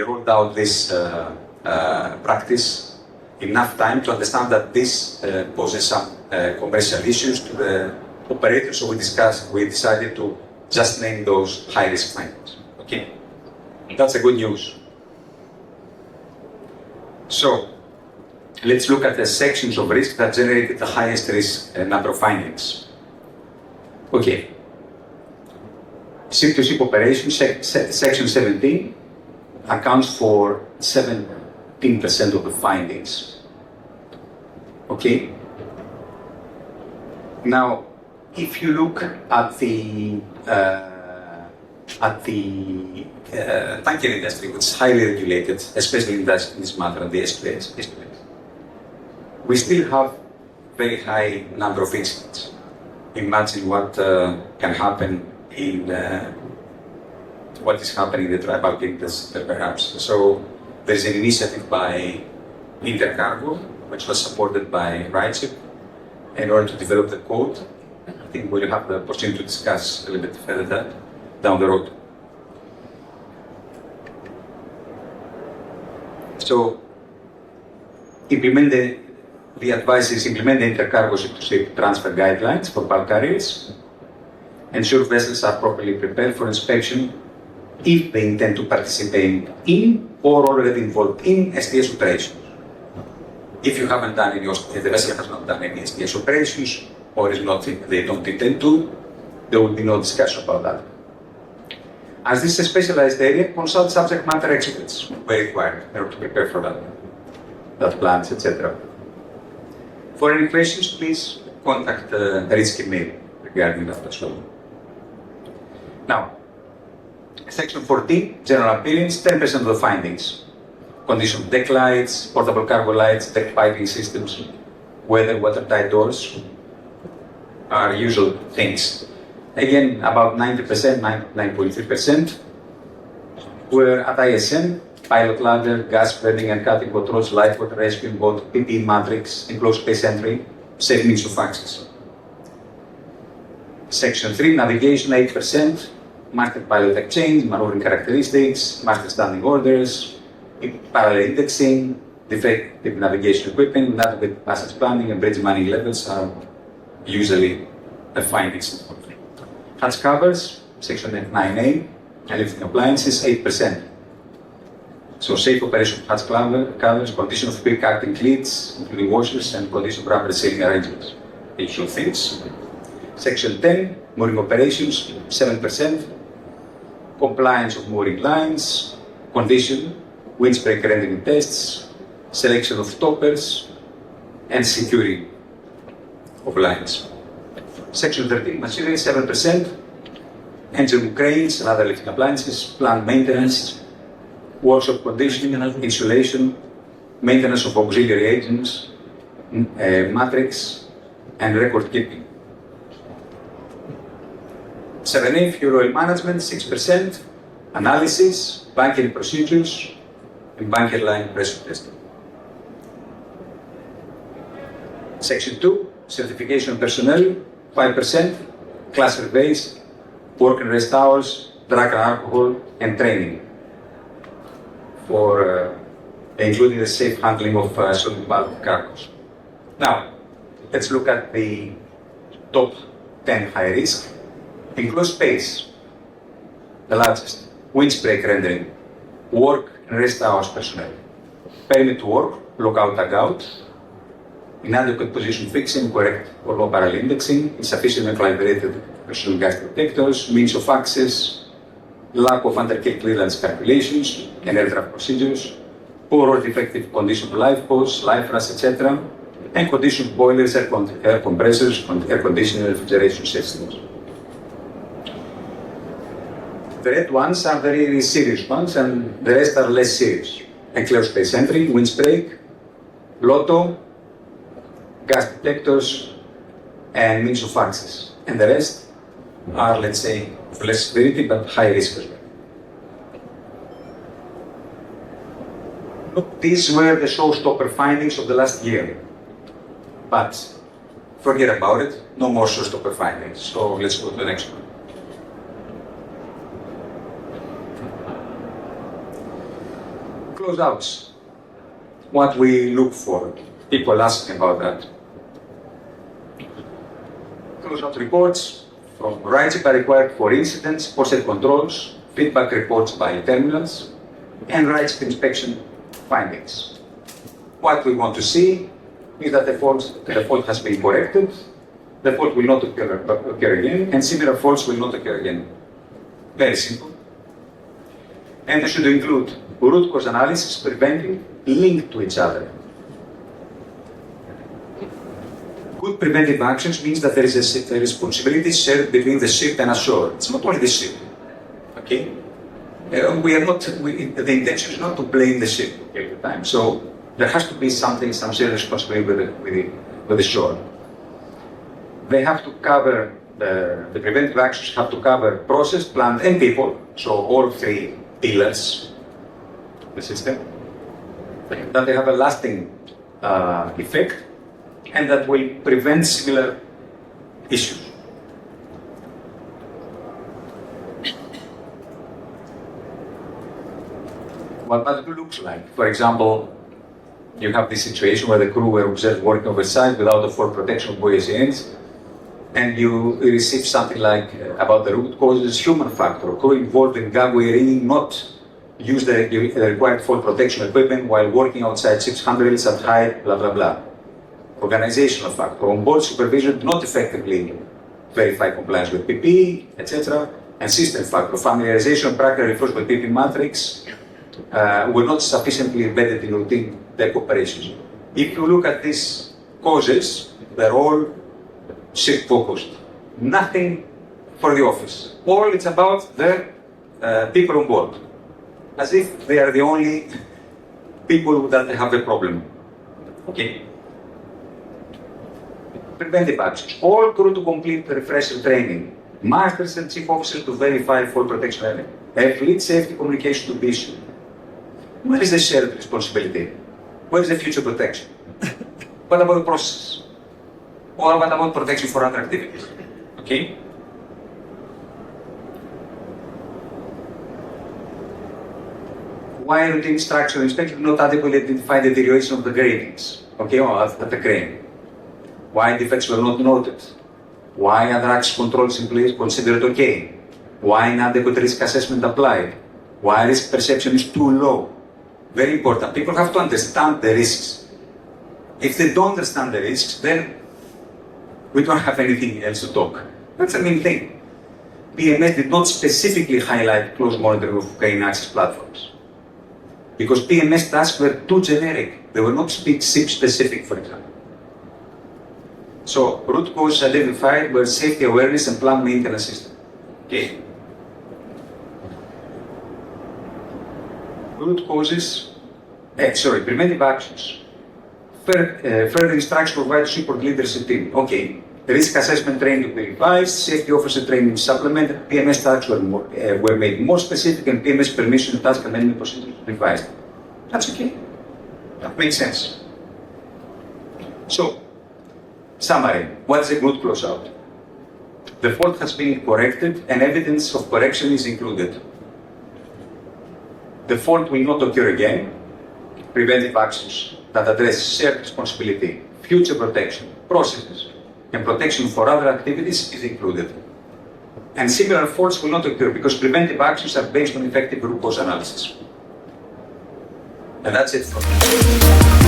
rolled out this practice enough time to understand that this poses some commercial issues to the operators, so we decided to just name those high-risk findings. Okay, that's the good news. So, let's look at the sections of risk that generated the highest risk number of findings. Okay. Ship-to-ship operations, section 17, accounts for 17% of the findings. Okay. Now, if you look at the tanker industry, which is highly regulated, especially in this matter, and the SQLearn, we still have very high number of incidents. Imagine what can happen in what is happening in the dry bulk industry, perhaps. So there is an initiative by Intercargo, which was supported by RightShip, in order to develop the code. I think we'll have the opportunity to discuss a little bit further that down the road. So the advice is implement the Intercargo ship-to-ship transfer guidelines for bulk carriers. Ensure vessels are properly prepared for inspection if they intend to participate in or already involved in STS operations. If you haven't done any, if the vessel has not done any STS operations or is not, they don't intend to, there will be no discussion about that. As this is a specialized area, consult subject matter experts where required in order to prepare for that plans, etc. For any questions, please contact RISQ email regarding that as well. Now, section 14, general appearance, 10% of the findings. Condition of deck lights, portable cargo lights, deck piping systems, weather, watertight doors are usual things. Again, about 90%, 99.3% were at ISM, pilot ladder, gas burning and cutting controls, light water rescue boat, PPE matrix, enclosed space entry, safe means of access. Section 3, navigation, 8%, master pilot exchange, maneuvering characteristics, master standing orders, parallel indexing, defective navigation equipment, navigate passage planning, and bridge manning levels are usually the findings. Hatch covers, section 9A, and lifting appliances, 8%. So safe operation of hatch covers, condition of quick acting cleats, including washers, and condition of rubber sealing arrangements. Usual things. Section 10, mooring operations, 7%. Compliance of mooring lines, condition, windspread rendering tests, selection of toppers, and securing of lines. Section 13, machinery, 7%. Engine cranes and other lifting appliances, plant maintenance, workshop conditioning, insulation, maintenance of auxiliary agents, matrix, and record keeping. 7A, fuel oil management, 6%, analysis, bunkering procedures, and bunker line pressure testing. Section 2, certification personnel, 5%, class surveys, work and rest hours, drug and alcohol, and training for including the safe handling of solid bulk cargoes. Now, let's look at the top 10 high risk. Enclosed space, the largest. Windspread rendering, work and rest hours personnel. Permit to work, lockout, tag out. Inadequate position fixing, correct or low parallel indexing. Insufficient and calibrated personal gas detectors, means of access, lack of underkill clearance calculations and aircraft procedures, poor or defective condition of life posts, life rafts, etc., and condition of boilers, air compressors, air conditioning, and refrigeration systems. The red ones are the really serious ones, and the rest are less serious. Enclosed space entry, windspread, lotto, gas detectors, and means of access. And the rest are, let's say, of less severity but high risk as well. Look, these were the showstopper findings of the last year. But forget about it, no more showstopper findings. So let's go to the next one. Closeouts. What we look for. People asking about that. Closeout reports from RightShip are required for incidents, posted controls, feedback reports by terminals, and RightShip inspection findings. What we want to see is that the fault has been corrected, the fault will not occur again, and similar faults will not occur again. Very simple. And they should include root cause analysis, preventing, linked to each other. Good preventive actions means that there is a responsibility shared between the ship and ashore. It's not only the ship. Okay? The intention is not to blame the ship every time. So there has to be some shared responsibility with the shore. They have to cover, the preventive actions have to cover process, plant, and people. So all three pillars of the system. That they have a lasting effect and that will prevent similar issues. What that looks like. For example, you have this situation where the crew were observed working oversight without a full protection of buoyancy ends, and you receive something like about the root causes, human factor, crew involved in gangway rigging not use the required full protection equipment while working outside ship's handrails at height, blah blah blah. Organizational factor, on-board supervision not effectively verify compliance with PPE, etc. And system factor, familiarization and practical enforcement with PPE matrix were not sufficiently embedded in routine deck operations. If you look at these causes, they're all ship focused. Nothing for the office. All it's about the people on board. As if they are the only people that have a problem. Okay? Preventive actions. All crew to complete the refresher training. Masters and chief officers to verify full protection element. Fleet safety communication to be issued. Where is the shared responsibility? Where is the future protection? What about the process? Or what about protection for other activities? Okay? Why routine structural inspection not adequately identify the deterioration of the gratings? Okay, or at the crane? Why defects were not noted? Why other access controls in place considered okay? Why inadequate risk assessment applied? Why risk perception is too low? Very important. People have to understand the risks. If they don't understand the risks, then we don't have anything else to talk. That's the main thing. PMS did not specifically highlight close monitoring of crane access platforms. Because PMS tasks were too generic. They were not ship specific, for example. So, root causes identified were safety awareness and plant maintenance system. Okay. Root causes, preventive actions. Further instructions provided to support leadership team. Okay. Risk assessment training to be revised, safety officer training supplemented, PMS tasks were made more specific, and PMS permission task amendment procedures revised. That's okay. That makes sense. So, summary. What is a good closeout? The fault has been corrected and evidence of correction is included. The fault will not occur again. Preventive actions that address shared responsibility, future protection, processes, and protection for other activities is included. And similar faults will not occur because preventive actions are based on effective root cause analysis. And that's it for me.